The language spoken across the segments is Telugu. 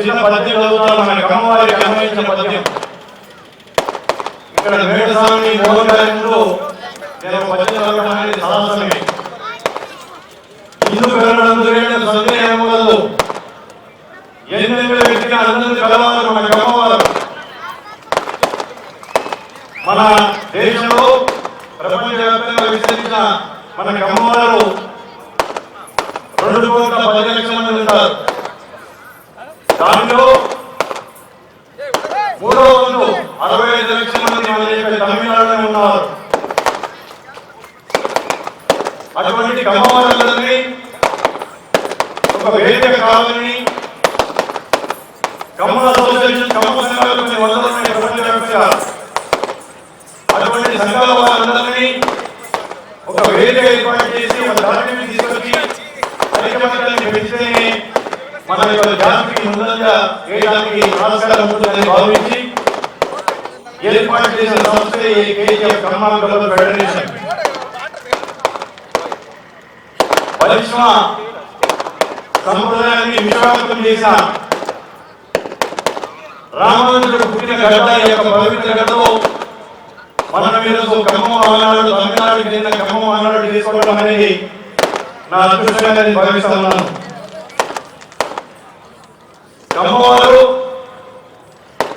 చిన్న పద్యం చదువుతాను, మన కమ్మవారికి అన్వయించిన పద్యం. ఇక్కడ మేడస్వామి మోహన్ గారి ముందు నేను పద్యం చదవడం అనేది సాహసమే. ఇల్లు పెరగడం సందేహం కలదు, ఎన్నెన్నో వ్యక్తిగా అందరూ కలవాలి మన కమ్మవారు. మన దేశంలో ప్రపంచవ్యాప్తంగా విస్తరించిన మన కమ్మవారు 2,10,00,000 మంది ఉంటారు. దానిలో 365 మంది మన యొక్క తమిళనాడులో ఉన్నారు. అటువంటి కమ్మవారులని ఒక వేదిక కావాలని కమ్మ అసోసియేషన్ కమ్మ సంఘాలు కొన్ని వందల ప్రపంచవ్యాప్తంగా అటువంటి సంఘాల వారందరినీ ఒక వేదిక ఏర్పాటు చేసి ఒక దాటిని తీసుకొచ్చి ఐకమత్యాన్ని పెంచితేనే మన యొక్క జాతికి ముందంగా చేయడానికి ఆస్కారం ఉంటుందని భావించి ఏర్పాటు చేసిన సంస్థే కేజీఎఫ్ కమ్మ గ్లోబల్ ఫెడరేషన్. పరిశ్రమ సంప్రదాయాన్ని విశ్వాసం చేసిన రామానుజుడు పుట్టిన గడ్డ యొక్క పవిత్ర గడ్డలో మన ఈరోజు కమ్మ ఆనాడు తమిళనాడుకి చెందిన కమ్మ ఆనాడు తీసుకోవడం అనేది నా అదృష్టంగా నేను భావిస్తా ఉన్నాను. కమ్మవారు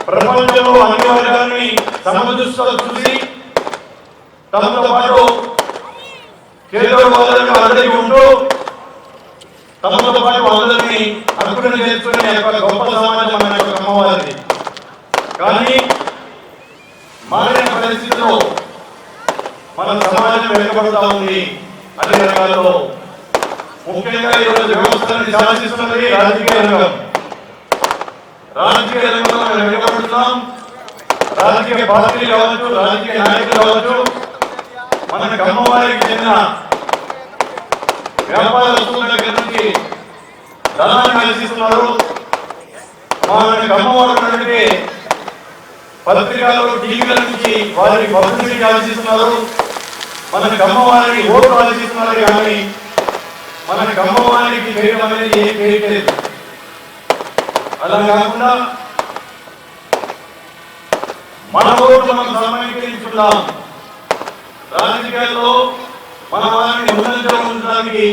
ప్రపంచంలో అన్ని వర్గాన్ని సమదృష్టితో చూసి తమతో పాటు చేదోడు అందరికీ ఉంటూ తమతో పాటు అందరినీ అనుకుని చేసుకునే గొప్ప సమాజం మన యొక్క కమ్మవారిది. కానీ మారిన పరిస్థితిలో మన సమాజం వెనుకబడుతూ ఉంది. అన్ని రంగాల్లో ముఖ్యంగా ఈరోజు వ్యవస్థను శాసిస్తున్నది రాజకీయ రంగం. రాజకీయ రంగంలో మనం వెనుకబడుతున్నాం. రాజకీయ పార్టీలు కావచ్చు, రాజకీయ నాయకులు కావచ్చు, మన కమ్మవారికి చెందిన వ్యాపారస్తుల దగ్గర నుంచి ధనాన్ని ఆశిస్తున్నారు. మన కమ్మవారు అంటే పత్రికలు, టీవీల నుంచి వారికి పబ్లిసిటీ ఆశిస్తున్నారు. మన కమ్మవారికి ఓట్లు ఆశిస్తున్నారు. కానీ మన కమ్మవారికి చేయడం అనేది ఏం చేయట్లేదు. అలా కాకుండా మన ఓట్లు మనం సమీకరించుకుందాం. రాజకీయాల్లో మన వారిని ఉంచడానికి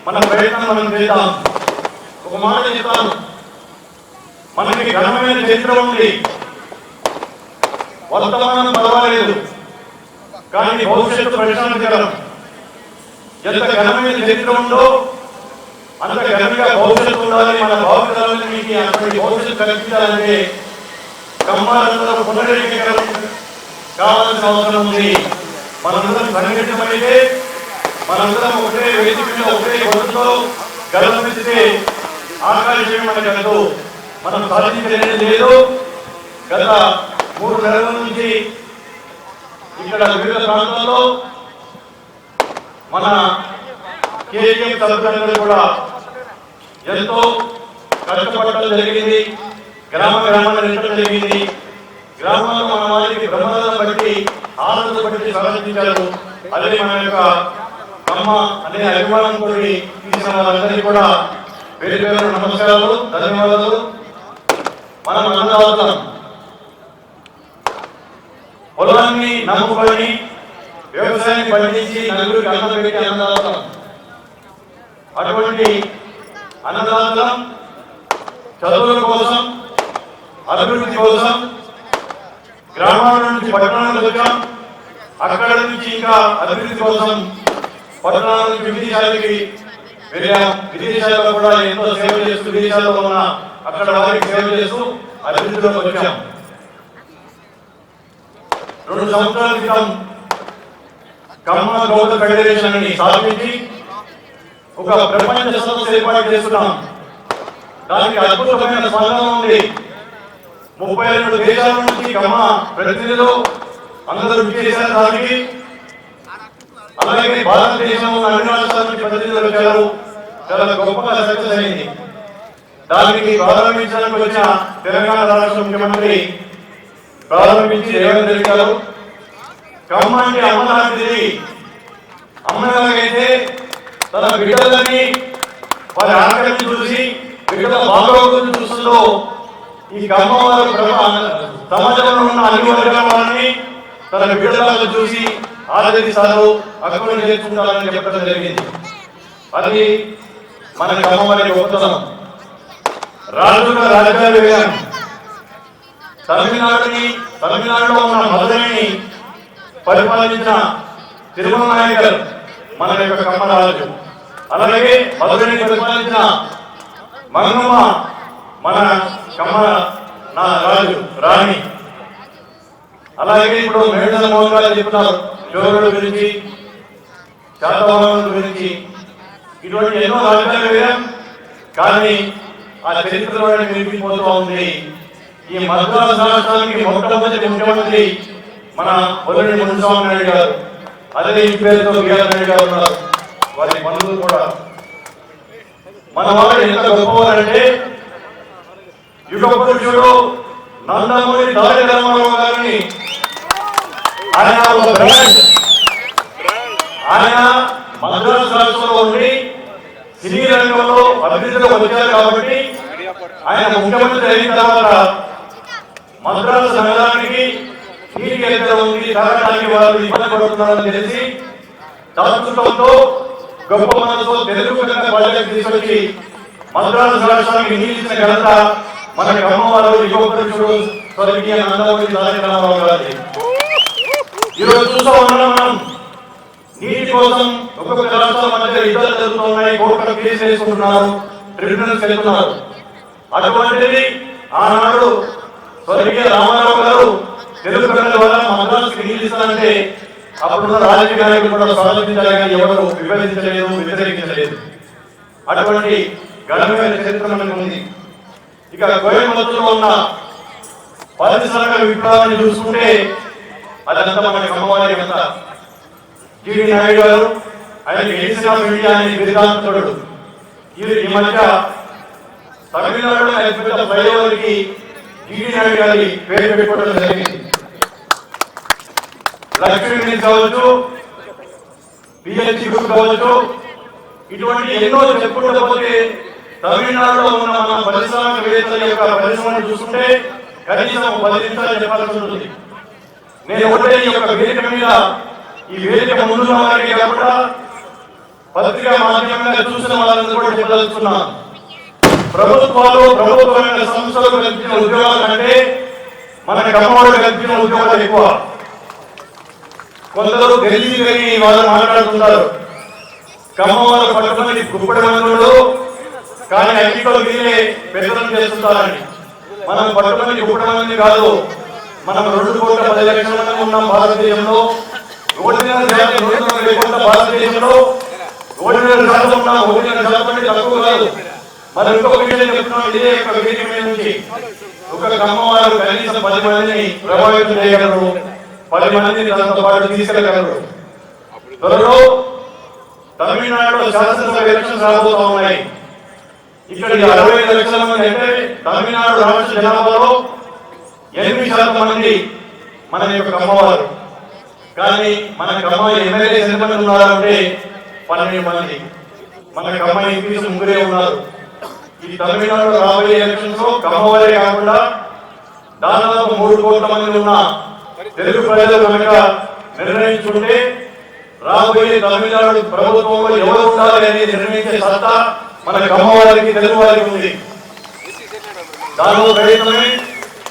మన ప్రయత్నం మనం చేద్దాం. ఒక మాట చెప్తాను, మనకి ఘనమైన చరిత్ర ఉంది. వర్తమానం పర్వాలేదు, కానీ భవిష్యత్తు ప్రశ్నార్థకరం. ఎంత ఘనమైన చరిత్ర ఉందో అంత ఘనంగా భవిష్యత్తు ఉండాలి. మన భావితరాలకి అటువంటి భవిష్యత్తు కల్పించాలంటే కమ్మాలందరూ పునరేకీకరణ కావాల్సిన అవసరం ఉంది. మనందరం సంఘటితమైతే, మనందరం ఒకే వేదిక మీద ఒకే గొంతుతో గర్విస్తే ఆకాశం మనకు మనం సాధించలేదు లేదు. గత 3 నెలల నుంచి ఇక్కడ వివిధ ప్రాంతాల్లో మన కేజీఎఫ్ సభ్యులందరూ కూడా ఎంతో కష్టపడటం జరిగింది. గ్రామాన్ని నింపడం జరిగింది. గ్రామాల్లో మన వారికి బ్రహ్మలను బట్టి ఆనందం బట్టి స్వాగతించారు. అదే మన యొక్క కమ్మ అనే అభిమానంతో తీసిన వారందరికీ కూడా పేరు పేరు నమస్కారాలు, ధన్యవాదాలు. మనం అన్నదాతం పొలాన్ని నమ్ముకొని వ్యవసాయాన్ని పండించి నలుగురికి అన్నం పెట్టి అన్నదాతం. అటువంటి అన్నదాతం చదువుల కోసం, అభివృద్ధి కోసం గ్రామాల నుంచి పట్టణాలకు వచ్చాం. అక్కడ నుంచి ఇంకా అభివృద్ధి కోసం పట్టణాల నుంచి విదేశాలకి వెళ్ళాం. విదేశాల్లో కూడా ఎంతో సేవ చేస్తూ, విదేశాల్లో ఉన్న అక్కడ వారికి సేవ చేస్తూ అభివృద్ధిలోకి వచ్చాం. 2 సంవత్సరాల క్రితం కమ్మ గ్లోబల్ ఫెడరేషన్ అని స్థాపించి ఒక ప్రపంచ సంస్థ ఏర్పాటు చేస్తున్నాం. దానికి అద్భుతమైన స్పందన ఉంది. 32 దేశాల నుంచి కమ్మ ప్రతినిధులు అందరూ విచ్చేశారు. దానికి అలాగే భారతదేశంలో అన్ని రాష్ట్రాల నుంచి ప్రతినిధులు వచ్చారు. చాలా గొప్పగా సక్సెస్ అయింది. దానికి ప్రారంభించడానికి వచ్చిన తెలంగాణ రాష్ట్ర ముఖ్యమంత్రి ప్రారంభించి రేవంత్ రెడ్డి గారు కమ్మ అంటే అమ్మలాంటిది. అమ్మలాగైతే తన బిడ్డలని వారి ఆకలిని చూసి బిడ్డల బాగోగులను చూస్తుందో ఈ కమ్మవారు సమాజంలో ఉన్న అన్ని వర్గాల వారిని తన బిడ్డలను చూసి ఆదరిస్తారు, అక్కడ చేర్చుకుంటారని చెప్పడం జరిగింది. అది మన కమ్మవారి గొప్పతనం. రాజుల రాజ్యాలు వేయాలి. తమిళనాడులో ఉన్న మధురైని పరిపాలించిన తిరుమల నాయకర్ మన యొక్క కమ్మరాజు. అలాగే మధురైని పరిపాలించిన మంగమ్మ మన కమ్మ రాజు రాణి. అలాగే ఇప్పుడు మేడల మోహన్ గారు చెప్తున్నారు చోరుల గురించి, శాతవాహనుల గురించి. ఇటువంటి ఎన్నో రాజ్యాలు వేయం, కానీ ఆ చరిత్రలో నిలిపిపోతూ ఉంది. ఈ మద్రాసు రాష్ట్రానికి మొట్టమొదటి ముఖ్యమంత్రి మన మొదటి మున్స్వామి నాయుడు గారు. అదే ఈ పేరుతో బిఆర్ నాయుడు గారు ఉన్నారు, వారి పనులు కూడా. మన వారు ఎంత గొప్పవారంటే యుగ పురుషుడు నందమూరి తారక రామారావు గారిని ఆయన మద్రాసు రాష్ట్రంలో ఉండి సినీ రంగంలో అభివృద్ధిలో వచ్చారు కాబట్టి ఆయన ముఖ్యమంత్రి అయిన తర్వాత మద్రాసు నగరానికి నీటి ఎక్కడ ఉంది, తాగడానికి వాళ్ళు ఇబ్బంది పడుతున్నారని తెలిసి దాచుతో గొప్ప మనసుతో తెలుగు ప్రాజెక్ట్ తీసుకొచ్చి మద్రాసు రాష్ట్రానికి నీటిచ్చిన ఘనత మన కమ్మవారు యువ పురుషుడు స్వర్గీయ నందమూరి తారక రామారావు గారి. ఈరోజు చూస్తూ ఉన్నాం మనం, నీటి కోసం ఒక్కొక్క రాష్ట్రాల మధ్య యుద్ధాలు జరుగుతున్నాయి, కోర్టులో కేసులు వేసుకుంటున్నారు, ట్రిబ్యునల్స్ వెళ్తున్నారు. అటువంటిది ఆనాడు స్వర్గీయ రామారావు గారు తెలుగు ప్రజల వల్ల మద్రాసుకి నీళ్ళు ఇస్తారంటే అప్పుడున్న రాజకీయ నాయకులు కూడా స్వాగతించాలి, కానీ ఎవరు విభజించలేదు, వ్యతిరేకించలేదు. అటువంటి ఘనమైన చరిత్ర మనకు ఉంది. ఇక కోయంబత్తూరులో ఉన్న పారిశ్రామిక విప్లవాన్ని చూసుకుంటే అదంతా మన కమ్మవారి అంతా. జిడి నాయుడు గారు ఆయన ఎడిషన్ ఆఫ్ ఇండియా అనే బిరుదాంతుడు. ఈ మధ్య తమిళనాడులో పెద్ద ఫ్లైఓవర్కి జిడి నాయుడు గారి పేరు పెట్టుకోవడం జరిగింది. లక్ష్మీ కావచ్చు, పిహెచ్డి గ్రూప్ కావచ్చు, ఇటువంటి ఎన్నో చెప్పుకుంటూ పోతే తమిళనాడులో ఉన్న మన పారిశ్రామికవేత్తల యొక్క పరిశ్రమను చూస్తుంటే కనీసం 10 నిమిషాలు చెప్పాల్సి ఉంటుంది. నేను ఒకటే ఈ యొక్క వేదిక మీద, ఈ వేదిక ముందున్న వారికి కాకుండా పత్రికా మాధ్యమంగా చూసిన వాళ్ళని కూడా చెప్పదలుచుకున్నాను. ప్రభుత్వమైన సంస్థలు కల్పించిన ఉద్యోగాల కంటే మన కమ్మవాళ్ళు కల్పించిన ఉద్యోగాలు ఎక్కువ. కొందరు ఢిల్లీ వెళ్ళి వాళ్ళు మాట్లాడుతున్నారు, కమ్మవారు పట్టుకుని గుప్పటి మందులు కానీ అన్నింటిలో వీళ్ళే పెద్దలను చేస్తుంటారని. మనం పట్టుకుని గుప్పటి మంది కాదు, మనం 2,10,00,000 మంది ఉన్నాం భారతదేశంలో. 1,00,000 లేకుండా భారతదేశంలో 1,00,000 ఉన్నాం. 1,00,000 తక్కువ కాదు. మరి ఇంకొక విషయం చెప్తున్నాం, ఇదే ఒక వేదిక మీద నుంచి ఒక కమ్మవారు కనీసం 10 మందిని ప్రభావితం చేయగలరు, 10 మందిని తనతో పాటు తీసుకెళ్లగలరు. త్వరలో తమిళనాడులో శాసనసభ ఎలక్షన్స్ రాబోతా ఉన్నాయి. ఇక్కడ 65 లక్షల మంది అంటే తమిళనాడు రాష్ట్ర జనాభాలో 8% మంది మన యొక్క కమ్మవారు. కానీ మన కమ్మ ఎమ్మెల్యేస్ ఎంతమంది ఉన్నారంటే 12 మంది. మన కమ్మ ఎంపీస్ 3 ఉన్నారు. ఈ తమిళనాడులో రాబోయే ఎలక్షన్స్ లో కమ్మవారే కాకుండా దాదాపు 3 కోట్ల మంది ఉన్న తెలుగు ప్రజలు కనుక నిర్ణయించుకుంటే రాబోయే తమిళనాడు ప్రభుత్వంలో ఎవరు ఉండాలి అనేది నిర్ణయించే సత్తా మన కమ్మవారికి, తెలుగు వారికి ఉంది. దానిలో ప్రయత్నమే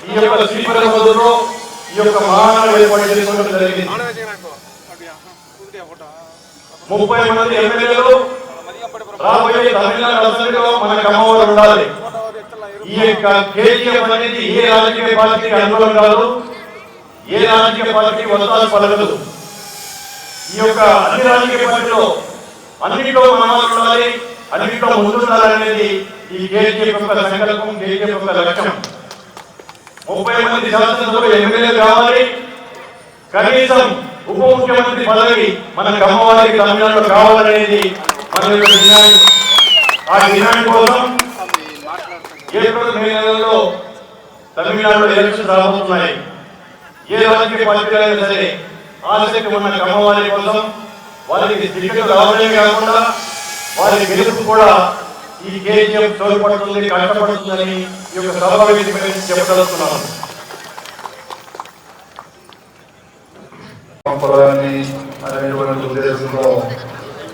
ఈ యొక్క శ్రీపరమదులో ఈ యొక్క మహానాడు ఏర్పాటు చేసుకోవడం జరిగింది. 30 మంది ఎమ్మెల్యేలు రాబోయే తమిళనాడు అసెంబ్లీలో మన కమ్మవారు ఉండాలి. ఈ యొక్క కేజీఎఫ్ అనేది ఏ రాజకీయ పార్టీకి అనుకూలం కాదు, ఏ రాజకీయ పార్టీ వస్తాలు పలకదు. ఈ యొక్క అన్ని రాజకీయ పార్టీలో అన్నింటిలో మనవాళ్ళు ఉండాలి, అన్నింటిలో ముందుండాలనేది ఈ కేజీఎఫ్ యొక్క సంకల్పం, కేజీఎఫ్ యొక్క లక్ష్యం. 30 మంది శాసనసభ ఎమ్మెల్యేలు కావాలి, కనీసం ఉప ముఖ్యమంత్రి పదవి మన కమ్మవారికి తమిళనాడులో కావాలనేది మన యొక్క డిమాండ్. ఆ డిమాండ్ కోసం ఏప్రిల్ మే నెలలో తమిళనాడులో ఎలక్షన్ రాబోతున్నాయి. ఏ రాజకీయ పార్టీ అయినా సరే ఆసక్తి ఉన్న కమ్మవారి కోసం వారికి టికెట్ రావడమే కాకుండా వారి గెలుపు కూడా ఈ కేజీఎఫ్ తోడ్పడుతుంది, కష్టపడుతుందని ఈ యొక్క సభ వేదిక మీద చెప్పగలుగుతున్నాను. అనేటువంటి ఉద్దేశంలో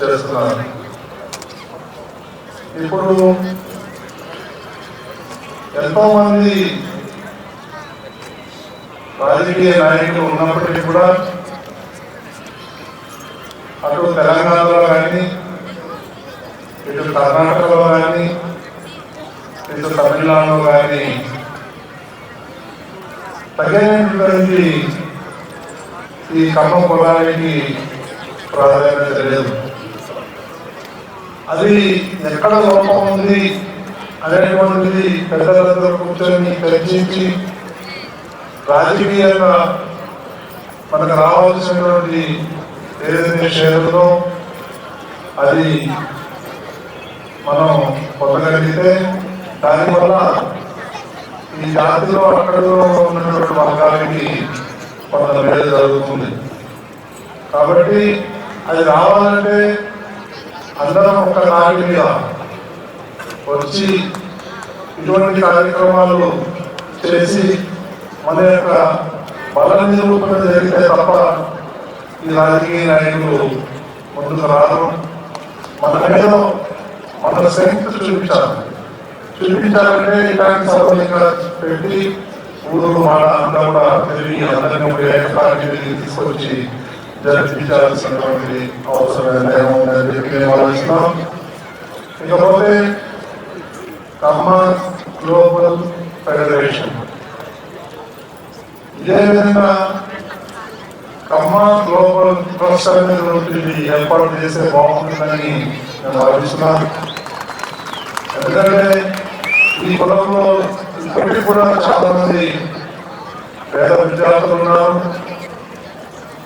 చేస్తున్నారు. ఇప్పుడు ఎంతో మంది రాజకీయ నాయకులు ఉన్నప్పటికీ కూడా అటు తెలంగాణలో కానీ, ఇటు కర్ణాటకలో కానీ, ఇటు తమిళనాడులో కానీ తగినటువంటి ఈ ఖమ్మం పొలానికి ప్రాధాన్యత లేదు. అది ఎక్కడ లోపం ఉంది అనేటువంటిది పెద్దలందరూ కూర్చొని చర్చించి రాజకీయంగా మనకు రావాల్సినటువంటి ఏదైతే షేర్లో అది మనం పొందగలిగితే దానివల్ల ఈ జాతిలో అక్కడలో ఉన్నటువంటి వర్గాలకి కొంత మేలు జరుగుతుంది. కాబట్టి అది రావాలంటే అందరం ఒక నాటి మీద వచ్చి ఇటువంటి కార్యక్రమాలు చేసి మన యొక్క బల నిరూపణ జరిగితే తప్ప ఈ రాజకీయ నాయకులు ముందుకు రాదు. మన మీద మన శక్తి చూపించాలంటే ఇలాంటి సభలు ఇంకా పెట్టి ఊరు మాట అంతా కూడా తిరిగి అందరినీ ఏకపాటికి తీసుకొచ్చి జరిపించాల్సినటువంటి అవసరం ఎంతైనా ఉందని చెప్పి మేము ఆలోచిస్తున్నాం. ఇకపోతే ఖమ్మ గ్లోబల్ ఫెడరేషన్ ఇదే విధంగా ఖమ్మ గ్లోబల్ ట్రస్ట్ అనేటువంటి ఏర్పాటు చేస్తే బాగుంటుందని నేను భావిస్తున్నాను. ఎందుకంటే ఈ కులంలో ఇప్పటికీ కూడా చాలా మంది పేద విద్యార్థులు ఉన్నారు,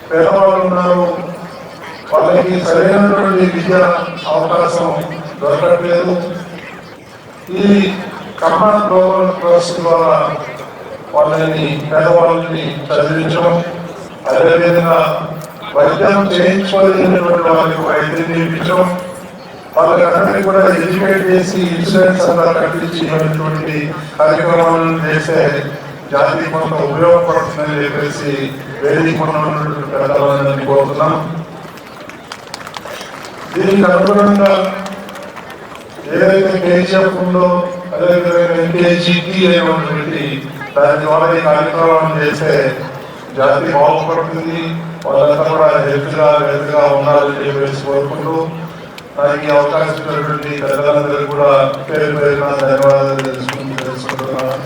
పేదవాళ్ళు ఉన్నారు. వాళ్ళకి సరైనటువంటి విద్య అవకాశం దొరకట్లేదు. ఈ ఖమ్మ గ్లోబల్ ట్రస్ట్ ద్వారా వాళ్ళని పేదవాళ్ళని చదివించడం, అదేవిధంగా వైద్యం చేయించుకోలేనటువంటి వాళ్ళకి వైద్యం చేయించడం, వాళ్ళకందరినీ కూడా ఎడ్యుకేట్ చేసి ఇన్సూరెన్స్ అంతా కట్టించినటువంటి కార్యక్రమాలను చేస్తే జాతికి కొంత ఉపయోగపడుతుందని చెప్పేసి వేదిక ఉన్నటువంటి పెద్దలందరినీ కోరుతున్నాం. దీనికి అనుగుణంగా ఏదైతే కేజీఎఫ్ ఉందో అదేవిధంగా ఎన్కేజీటీ అనేటువంటి దాని ద్వారా ఈ కార్యక్రమం చేస్తే జాతి బాగుపడుతుంది. వాళ్ళంతా కూడా హెల్త్గా ఉండాలని చెప్పేసి కోరుకుంటూ నాకు ఈ అవకాశం ఇచ్చినటువంటి పెద్దలందరూ కూడా పేరు పేరున ధన్యవాదాలు తెలుసుకుంటున్నాను.